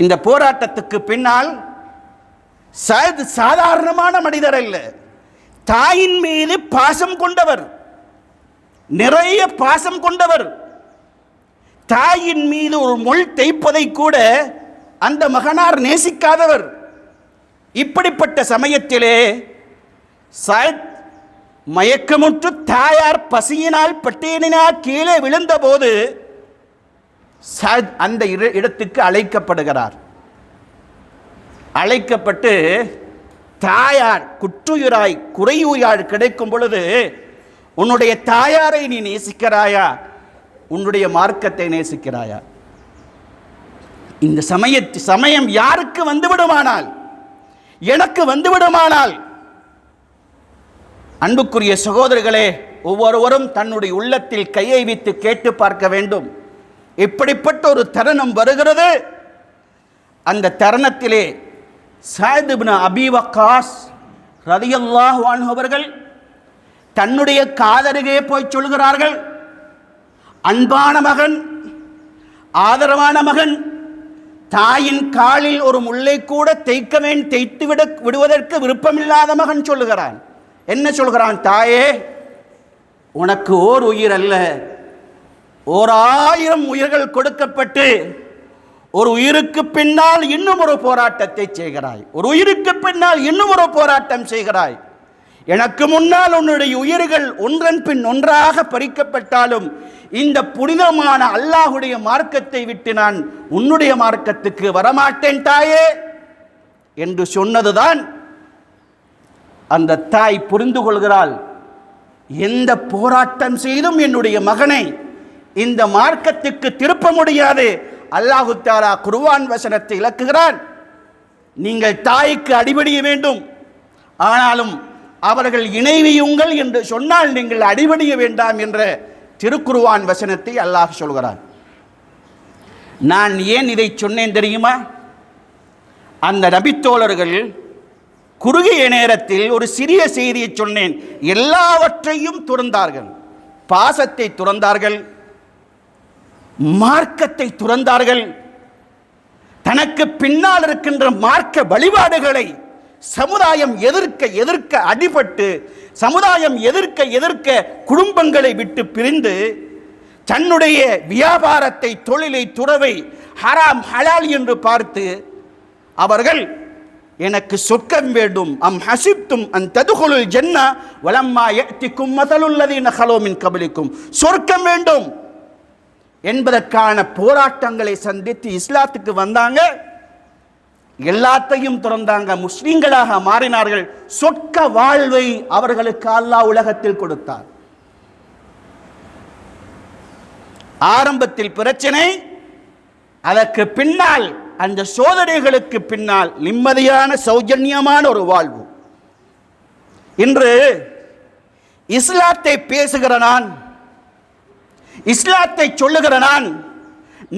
இந்த போராட்டத்துக்கு பின்னால் சஅத் சாதாரணமான மனிதர் அல்ல. தாயின் மீது பாசம் கொண்டவர், நிறைய பாசம் கொண்டவர். தாயின் மீது ஒரு முள் தைப்பதை கூட அந்த மகனார் நேசிக்காதவர். இப்படிப்பட்ட சமயத்திலே சஅத் மயக்கமுற்று தாயார் பசியினால் பட்டியலினால் கீழே விழுந்தபோது சஅத் அந்த இடத்துக்கு அழைக்கப்படுகிறார். அழைக்கப்பட்டு தாயார் குற்றுயிராய் குறையுயிராய் கிடைக்கும் பொழுது, உன்னுடைய தாயாரை நீ நேசிக்கிறாயா, உன்னுடைய மார்க்கத்தை நேசிக்கிறாயா? இந்த சமயம் யாருக்கு வந்துவிடுமானால், எனக்கு வந்துவிடுமானால், அன்புக்குரிய சகோதரர்களே, ஒவ்வொருவரும் தன்னுடைய உள்ளத்தில் கையை வைத்து கேட்டு பார்க்க வேண்டும். இப்படிப்பட்ட ஒரு தருணம் வருகிறது. அந்த தருணத்திலே சஅத் இப்னு அபி வக்காஸ் ரலியல்லாஹு அன்ஹு அவர்கள் தன்னுடைய காதருகே போய் சொல்கிறார்கள், அன்பான மகன், ஆதரவான மகன், தாயின் காலில் ஒரு முல்லை கூட தைத்து விடுவதற்கு விருப்பமில்லாத மகன் சொல்லுகிறான். என்ன சொல்கிறான்? தாயே, உனக்கு ஓர் உயிர் அல்ல, 1000 உயிர்கள் கொடுக்கப்பட்டு ஒரு உயிருக்கு பின்னால் இன்னும் ஒரு போராட்டத்தை செய்கிறாய். ஒரு உயிருக்கு பின்னால் இன்னும் ஒரு போராட்டம் செய்கிறாய். எனக்கு முன்னால் உன்னுடைய உயிர்கள் ஒன்றன் பின் ஒன்றாக பறிக்கப்பட்டாலும் இந்த புனிதமான அல்லாஹுடைய மார்க்கத்தை விட்டு நான் உன்னுடைய மார்க்கத்துக்கு வரமாட்டேன் தாயே என்று சொன்னதுதான் அந்த தாய் புரிந்து கொள்கிறாள். எந்த போராட்டம் செய்தும் என்னுடைய மகனை இந்த மார்க்கத்துக்கு திருப்ப முடியாது. அல்லாஹு தஆலா குர்ஆன் வசனத்தை இலக்குகிறான், நீங்கள் தாய்க்கு அடிபணிய வேண்டும், ஆனாலும் அவர்கள் இணைவியுங்கள் என்று சொன்னால் நீங்கள் அடிபணிய வேண்டாம் என்ற திருக்குர்ஆன் வசனத்தை அல்லாஹ் சொல்கிறான். நான் ஏன் இதை சொன்னேன் தெரியுமா? அந்த நபித்தோழர்கள் குறுகிய நேரத்தில் ஒரு சிறிய செய்தியை சொன்னேன். எல்லாவற்றையும் துறந்தார்கள். பாசத்தை துறந்தார்கள், மார்க்கத்தை துறந்தார்கள். தனக்கு பின்னால் இருக்கின்ற மார்க்க வழிபாடுகளை சமுதாயம் எதிர்க்க அடிபட்டு, சமுதாயம் எதிர்க்க குடும்பங்களை விட்டு பிரிந்து, தன்னுடைய வியாபாரத்தை, தொழிலை, துறவை ஹராம் ஹலால் என்று பார்த்து அவர்கள் எனக்கு சொர்க்கம் வேண்டும். அம் ஹசிப்தும் அன் ததுகுலுல் ஜன்னா வலம்மா யஅதிக்கும் மஸலுல் லதீன ஹலோ மின் கப்லிக்கும். சொர்க்கம் வேண்டும் என்பதற்கான போராட்டங்களை சந்தித்து இஸ்லாத்துக்கு வந்தாங்க. எல்லாத்தையும் திறந்தாங்க, முஸ்லிம்களாக மாறினார்கள். சொர்க்க வாழ்வை அவர்களுக்கு அல்லாஹ் உலகத்தில் கொடுத்தார். ஆரம்பத்தில் பிரச்சனை, அதற்கு பின்னால் அந்த சோதனைகளுக்கு பின்னால் நிம்மதியான சௌஜன்யமான ஒரு வாழ்வு. இன்று இஸ்லாத்தை பேசுகிற நான், இஸ்லாத்தை சொல்லுகிற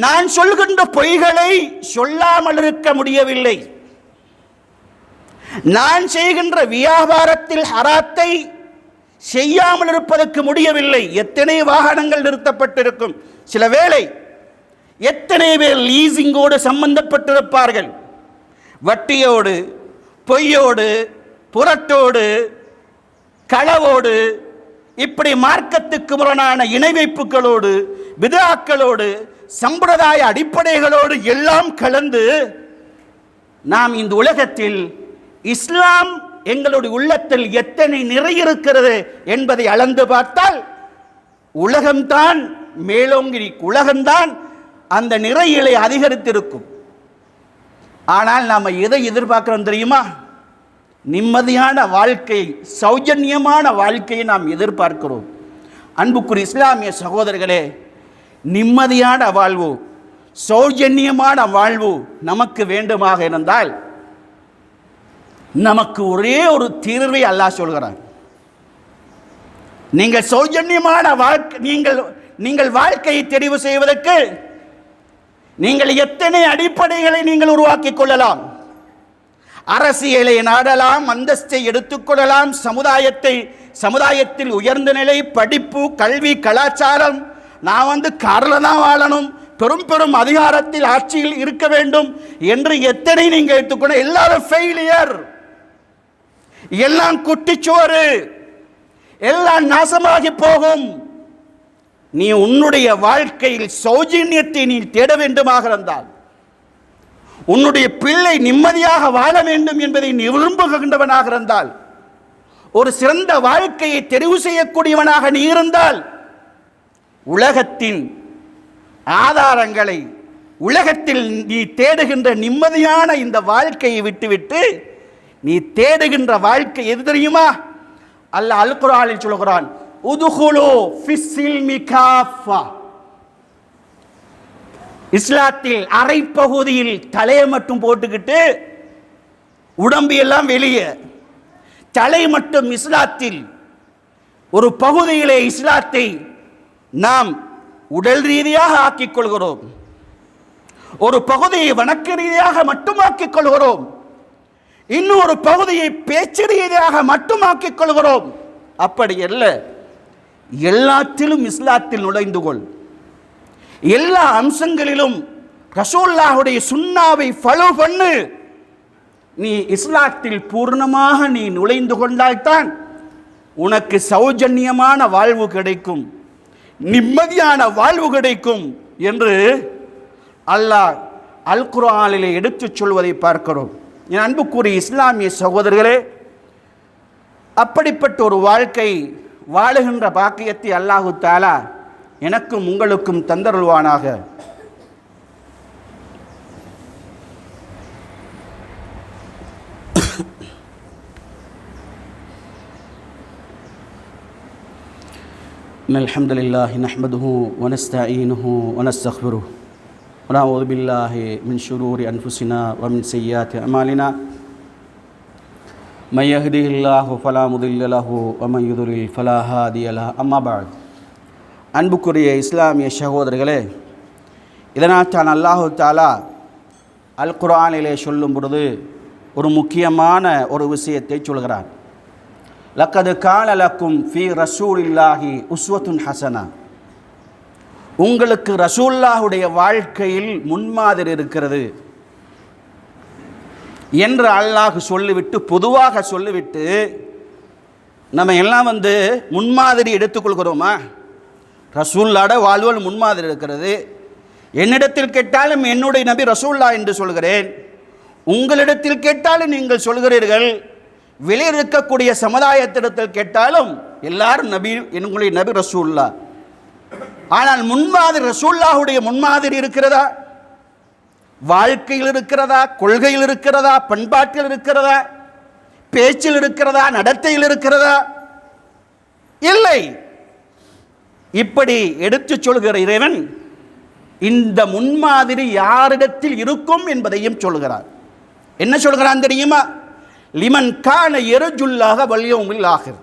நான் சொல்கின்ற பொய்களை சொல்லாமல் இருக்க முடியவில்லை. நான் செய்கின்ற வியாபாரத்தில் ஹராத்தை செய்யாமல் இருப்பதற்கு முடியவில்லை. எத்தனை வாகனங்கள் நிறுத்தப்பட்டிருக்கும், சில வேளை எத்தனை பேர் லீசிங்கோடு சம்பந்தப்பட்டிருப்பார்கள், வட்டியோடு, பொய்யோடு, புரட்டோடு, களவோடு, இப்படி மார்க்கத்துக்கு முரணான இணை வைப்புகளோடு, பிதஅக்களோடு, சம்பிரதாய அடிப்படைகளோடு எல்லாம் கலந்து நாம் இந்த உலகத்தில் இஸ்லாம் எங்களுடைய உள்ளத்தில் எத்தனை நிறையிருக்கிறது என்பதை அளந்து பார்த்தால் உலகம்தான் மேலோங்கி, உலகம்தான் அந்த நிறையிலே அதிகரித்திருக்கும். ஆனால் நாம் எதை எதிர்பார்க்கிறோம் தெரியுமா? நிம்மதியான வாழ்க்கை, சௌஜன்யமான வாழ்க்கையை நாம் எதிர்பார்க்கிறோம். அன்புக்குரிய இஸ்லாமிய சகோதரர்களே, நிம்மதியான வாழ்வு, சௌஜன்யமான வாழ்வு நமக்கு வேண்டுமாக இருந்தால் நமக்கு ஒரே ஒரு தீர்வை அல்லாஹ் சொல்கிறான். நீங்கள் சௌஜன்யமான வாழ்க்கை, நீங்கள் வாழ்க்கையை தெரிவு செய்வதற்கு நீங்கள் எத்தனை அடிப்படைகளை நீங்கள் உருவாக்கிக் கொள்ளலாம். அரசியலை நாடலாம், அந்தஸ்தை எடுத்துக்கொள்ளலாம், சமுதாயத்தில் உயர்ந்த நிலை, படிப்பு, கல்வி, கலாச்சாரம், நான் காரில் தான் வாழணும், பெரும் பெரும் அதிகாரத்தில் ஆட்சியில் இருக்க வேண்டும் என்று எத்தனை நீங்கள் எடுத்துக்கொள்ள, எல்லாரும் ஃபெயிலியர், எல்லாம் குட்டிச்சோறு, எல்லாம் நாசமாகி போகும். நீ உன்னுடைய வாழ்க்கையில் சௌஜன்யத்தை நீ தேட வேண்டுமாக இருந்தால், உன்னுடைய பிள்ளை நிம்மதியாக வாழ வேண்டும் என்பதை நீ விரும்புகின்றவனாக இருந்தால், ஒரு சிறந்த வாழ்க்கையை தெரிவு செய்யக்கூடியவனாக நீ இருந்தால், உலகத்தின் ஆதாரங்களை, உலகத்தில் நீ தேடுகின்ற நிம்மதியான இந்த வாழ்க்கையை விட்டுவிட்டு நீ தேடுகின்ற வாழ்க்கை எது தெரியுமா? அல்லாஹ் அல் குர்ஆனில் சொல்கிறான், உதுகுலு ஃபிஸ்ஸில்மி காஃபா. இஸ்லாத்தில் அரை பகுதியில் தலையை மட்டும் போட்டுக்கிட்டு உடம்பு எல்லாம் வெளியே, தலை மட்டும் இஸ்லாத்தில் ஒரு பகுதியிலே இஸ்லாத்தை நாம் உடல் ரீதியாக ஆக்கிக் கொள்கிறோம், ஒரு பகுதியை வணக்க ரீதியாக மட்டும் ஆக்கிக் கொள்கிறோம், இன்னொரு பகுதியை பேச்சு ரீதியாக மட்டும் ஆக்கிக் கொள்கிறோம். அப்படி அல்ல, எல்லாத்திலும் இஸ்லாத்தில் நுழைந்து கொள், எல்லா அம்சங்களிலும் ரசூலுல்லாஹுடைய சுன்னாவை ஃபாலோ பண்ணு. நீ இஸ்லாத்தில் பூர்ணமாக நீ நுழைந்து கொண்டால்தான் உனக்கு சௌஜன்யமான வாழ்வு கிடைக்கும், நிம்மதியான வாழ்வு கிடைக்கும் என்று அல்லாஹ் அல் குர்ஆனிலே எடுத்துச் சொல்வதை பார்க்கிறோம். என் அன்புக்குரிய இஸ்லாமிய சகோதரர்களே, அப்படிப்பட்ட ஒரு வாழ்க்கை வாழுகின்ற பாக்கியத்தை அல்லாஹு தஆலா எனக்கும் உங்களுக்கும் தந்தருள்வானாக. அல்ஹம்துலில்லாஹி நஹ்மதுஹு வ நஸ்தஈனுஹு வ நஸ்தக்ஃபிருஹு வ நஊது பில்லாஹி மின் ஷுரூரி அன்ஃபுஸினா வ மின் ஸய்யிஆத்தி அமாலினா மை யஹ்திஹில்லாஹு ஃபலா முதில்ல லஹு வ மை யுத்லில் ஃபலா ஹாதிய லஹு. அம்மா பஅத். அன்புக்குரிய இஸ்லாமிய சகோதரர்களே, இதனால் தான் அல்லாஹு தஆலா அல் குர்ஆனிலே சொல்லும் பொழுது ஒரு முக்கியமான ஒரு விஷயத்தை சொல்கிறார். லக்கது கான லக்கும் ஃபீ ரசூலில்லாஹி உஸ்வத்துன் ஹசனா. உங்களுக்கு ரசூலுல்லாஹுடைய வாழ்க்கையில் முன்மாதிரி இருக்கிறது என்று அல்லாஹ் சொல்லிவிட்டு, பொதுவாக சொல்லிவிட்டு, நம்ம எல்லாம் முன்மாதிரி எடுத்துக்கொள்கிறோமா? ரசூலுல்லாஹ்ட வாழ்வில் முன்மாதிரி இருக்கிறது. என்னிடத்தில் கேட்டாலும் என்னுடைய நபி ரசூலுல்லாஹ் என்று சொல்கிறேன். உங்களிடத்தில் கேட்டாலும் நீங்கள் சொல்கிறீர்கள், வெளியே இருக்கக்கூடிய சமுதாயத்திடத்தில் கேட்டாலும் எல்லாரும் நபி, எங்களுடைய நபி ரசூல்லா. ஆனால் முன்மாதிரி ரசூல்லாவுடைய முன்மாதிரி இருக்கிறதா? வாழ்க்கையில் இருக்கிறதா? கொள்கையில் இருக்கிறதா? பண்பாட்டில் இருக்கிறதா? பேச்சில் இருக்கிறதா? நடத்தையில் இருக்கிறதா? இல்லை. இப்படி எடுத்து சொல்கிற இறைவன் இந்த முன்மாதிரி யாரிடத்தில் இருக்கும் என்பதையும் சொல்கிறார். என்ன சொல்கிறான் தெரியுமா? லிமன் கான யர்ஜுல்லாஹ வல் யௌமில் ஆகிர்.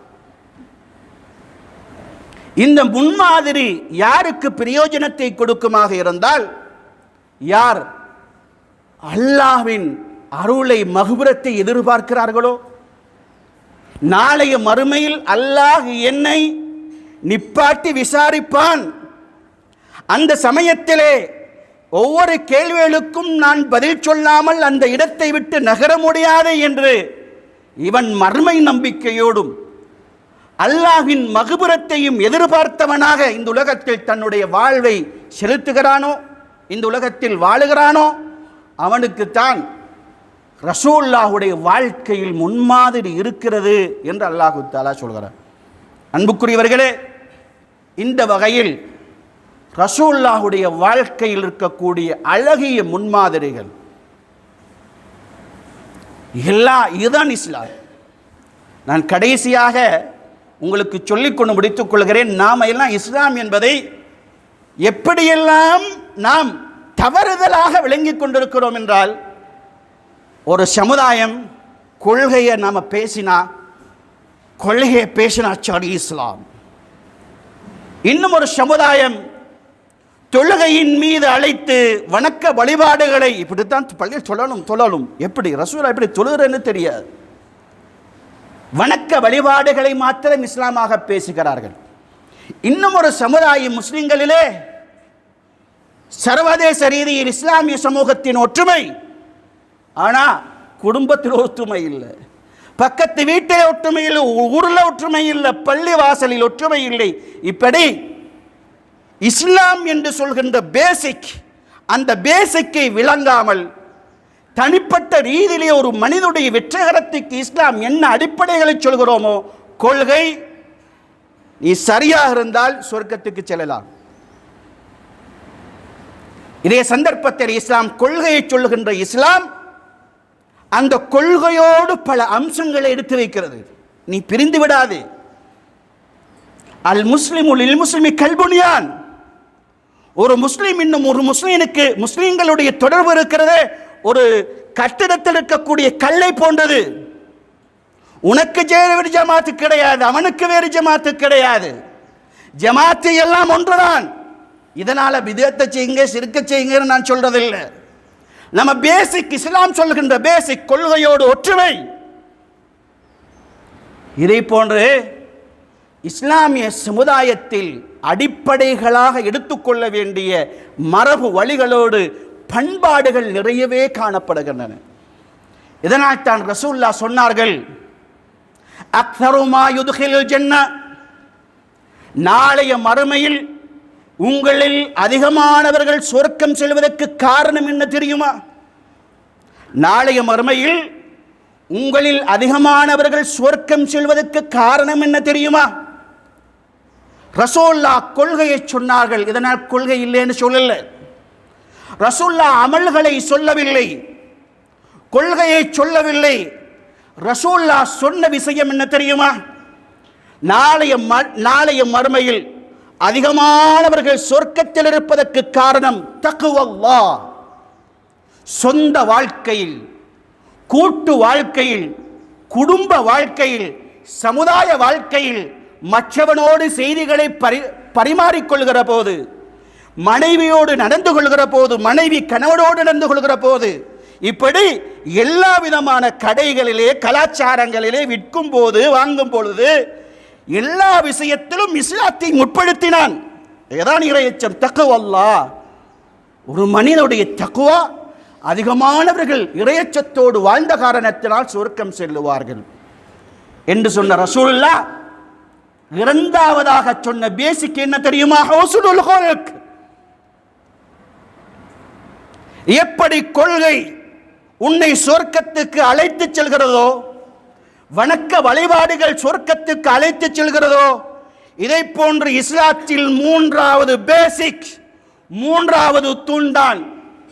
இந்த முன்மாதிரி யாருக்கு பிரயோஜனத்தை கொடுக்குமாக இருந்தால், யார் அல்லாஹ்வின் அருளை மகுபிரத்தை எதிர்பார்க்கிறார்களோ, நாளைய மறுமையில் அல்லாஹ் என்னை நிப்பாட்டி விசாரிப்பான், அந்த சமயத்திலே ஒவ்வொரு கேள்விகளுக்கும் நான் பதில் சொல்லாமல் அந்த இடத்தை விட்டு நகர முடியாது என்று இவன் மறுமை நம்பிக்கையோடும் அல்லாஹ்வின் மகுபுரத்தையும் எதிர்பார்த்தவனாக இந்த உலகத்தில் தன்னுடைய வாழ்வை செலுத்துகிறானோ, இந்த உலகத்தில் வாழுகிறானோ, அவனுக்குத்தான் ரசூலுல்லாஹுடைய வாழ்க்கையில் முன்மாதிரி இருக்கிறது என்று அல்லாஹு தஆலா சொல்கிறார். அன்புக்குரியவர்களே, இந்த வகையில் ரசூலுல்லாஹுடைய வாழ்க்கையில் இருக்கக்கூடிய அழகிய முன்மாதிரிகள் இதுதான் இஸ்லாம். நான் கடைசியாக உங்களுக்கு சொல்லிக்கொண்டு முடித்துக் கொள்கிறேன். நாம் எல்லாம் இஸ்லாம் என்பதை எப்படியெல்லாம் நாம் தவறுதலாக விளங்கிக் கொண்டிருக்கிறோம் என்றால், ஒரு சமுதாயம் கொள்கையை நாம் பேசினா சாரி இஸ்லாம். இன்னும் ஒரு சமுதாயம் தொழுகையின் மீது அழைத்து வணக்க வழிபாடுகளை இப்படித்தான் பள்ளியில் சொல்லணும். எப்படி ரசூலா எப்படி தொழுகிறன்னு தெரியாது. வணக்க வழிபாடுகளை மாத்திரம் இஸ்லாமாக பேசுகிறார்கள். இன்னும் ஒரு சமுதாயம் முஸ்லிம்களிலே சர்வதேச ரீதியில் இஸ்லாமிய சமூகத்தின் ஒற்றுமை, ஆனால் குடும்பத்தில் ஒற்றுமை இல்லை, பக்கத்து வீட்டில் ஒற்றுமை இல்லை, ஊரில் ஒற்றுமை இல்லை, பள்ளி வாசலில் ஒற்றுமை இல்லை. இப்படி இஸ்லாம் என்று சொல்கின்ற பேசிக், அந்த பேசிக்கை விளங்காமல் தனிப்பட்ட ரீதியிலே ஒரு மனிதனுடைய வெற்றிகரத்துக்கு இஸ்லாம் என்ன அடிப்படைகளை சொல்கிறோமோ, கொள்கை நீ சரியாக இருந்தால் சொர்க்கத்துக்கு செல்லலாம். இதே சந்தர்ப்பத்தில் இஸ்லாம் கொள்கையை சொல்லுகின்ற இஸ்லாம் அந்த கொள்கையோடு பல அம்சங்களை எடுத்து வைக்கிறது. நீ பிரிந்து விடாது. அல் முஸ்லிமு லில் முஸ்லிமி கல்புனியான். ஒரு முஸ்லிம் இன்னும் ஒரு முஸ்லிமுக்கு முஸ்லிம்களுடைய தொடர்பு இருக்கிறது ஒரு கட்டிடத்தில் இருக்கக்கூடிய கல்லை போன்றது. உனக்கு வேறு ஜமாத்து கிடையாது, அவனுக்கு வேறு ஜமாத்து கிடையாது, ஜமாத்து எல்லாம் ஒன்றுதான். இதனால விதத்தை செய்யுங்க, சிறுக்க செய்யுங்க நான் சொல்றதில்லை. நம்ம பேசிக் இஸ்லாம் சொல்கின்ற பேசிக் கொள்கையோடு ஒற்றுமை. இதை போன்று இஸ்லாமிய சமுதாயத்தில் அடிப்படைகளாக எடுத்துக்கொள்ள வேண்டிய மரபு வழிகளோடு பண்பாடுகள் நிறையவே காணப்படுகின்றன. இதனால் தான் ரசூலுல்லாஹ் சொன்னார்கள், அக்ஸரு மா யுத்கிலுல் ஜன்னah, நாளைய மறுமையில் உங்களில் அதிகமானவர்கள் சொர்க்கம் செல்வதற்கு காரணம் என்ன தெரியுமா? நாளைய மறுமையில் உங்களில் அதிகமானவர்கள் சொர்க்கம் செல்வதற்கு காரணம் என்ன தெரியுமா? ரசூலுல்லாஹ் கொள்கையை சொன்னார்கள். இதனால் கொள்கை இல்லைன்னு சொல்லல. ரசூலுல்லாஹ் அமல்களை சொல்லவில்லை, கொள்கையை சொல்லவில்லை. ரசூலுல்லாஹ் சொன்ன விஷயம் என்ன தெரியுமா? நாளைய மறுமையில் அதிகமானவர்கள் சொர்க்கத்தில் இருப்பதற்கு காரணம் தக்வல்லாஹ். சொந்த வாழ்க்கையில், கூட்டு வாழ்க்கையில், குடும்ப வாழ்க்கையில், சமுதாய வாழ்க்கையில் மற்றவனோடு செய்திகளை பரிமாறிக்கொள்கிற போது, மனைவியோடு நடந்து கொள்கிற போது, மனைவி கணவனோடு நடந்து கொள்கிற போது, இப்படி எல்லா விதமான கடைகளிலே கலாச்சாரங்களிலே விற்கும் போது வாங்கும் பொழுது எல்லா விஷயத்திலும் இஸ்லாத்தை முற்படுத்தினான். ஏதான் இறையச்சம் தக்வல்லாஹ். ஒரு மனிதனுடைய தக்வா, அதிகமானவர்கள் இறையச்சத்தோடு வாழ்ந்த காரணத்தினால் சொர்க்கம் செல்லுவார்கள் என்று சொன்ன ரசூலுல்லாஹ் இரண்டாவதாக சொன்ன பேசிக் என்ன தெரியுமா? ஹுஸ்னுல் குலுக். எப்படி கொள்கை உன்னை சொர்க்கத்துக்கு அழைத்து செல்கிறதோ, வணக்க வழிபாடுகள் சொர்க்கத்துக்கு அழைத்து செல்கிறதோ, இதை போன்று இஸ்லாத்தில் மூன்றாவது பேசிக், மூன்றாவது தூண்டான்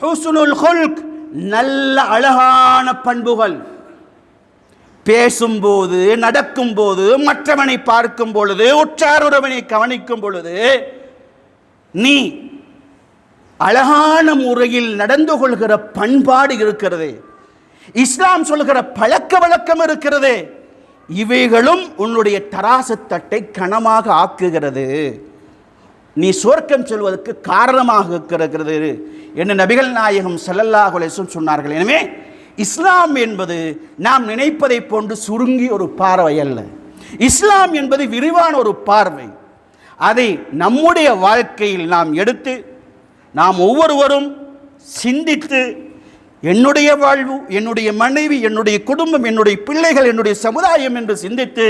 ஹுஸ்னுல் குல்க், நல்ல அழகான பண்புகள். பேசும்போது, நடக்கும்போது, மற்றவனை பார்க்கும் பொழுது, உற்றாருறவனை கவனிக்கும் பொழுது நீ அழகான முறையில் நடந்து கொள்கிற பண்பாடு இருக்கிறது, இஸ்லாம் சொல்கிற பழக்க வழக்கம் இருக்கிறது. இவைகளும் உன்னுடைய தராசு தட்டை கனமாக ஆக்குகிறது, நீ சொர்க்கம் செல்வதற்கு காரணமாக இருக்கிறது என்று நபிகள் நாயகம் ஸல்லல்லாஹு அலைஹி வஸல்லம் சொன்னார்கள். எனவே இஸ்லாம் என்பது நாம் நினைப்பதை போன்று சுருங்கி ஒரு பார்வை அல்ல. இஸ்லாம் என்பது விரிவான ஒரு பார்வை. அதை நம்முடைய வாழ்க்கையில் நாம் எடுத்து நாம் ஒவ்வொருவரும் சிந்தித்து, என்னுடைய வாழ்வு, என்னுடைய மனைவி, என்னுடைய குடும்பம், என்னுடைய பிள்ளைகள், என்னுடைய சமுதாயம் என்று சிந்தித்து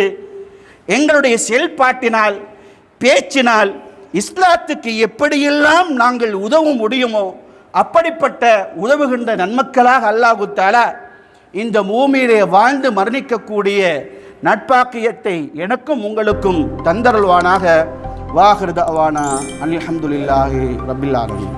எங்களுடைய செயல்பாட்டினால், பேச்சினால் இஸ்லாத்துக்கு எப்படியெல்லாம் நாங்கள் உதவ முடியுமோ அப்படிப்பட்ட உதவுகின்ற நன்மக்களாக அல்லாஹ் தஆலா இந்த பூமியிலே வாழ்ந்து மரணிக்கக்கூடிய நட்பாக்கியத்தை எனக்கும் உங்களுக்கும் தந்தருள்வானாக. வாஹிர் தஅவானா அல்ஹம்துலில்லாஹி ரப்பில் ஆலமீன்.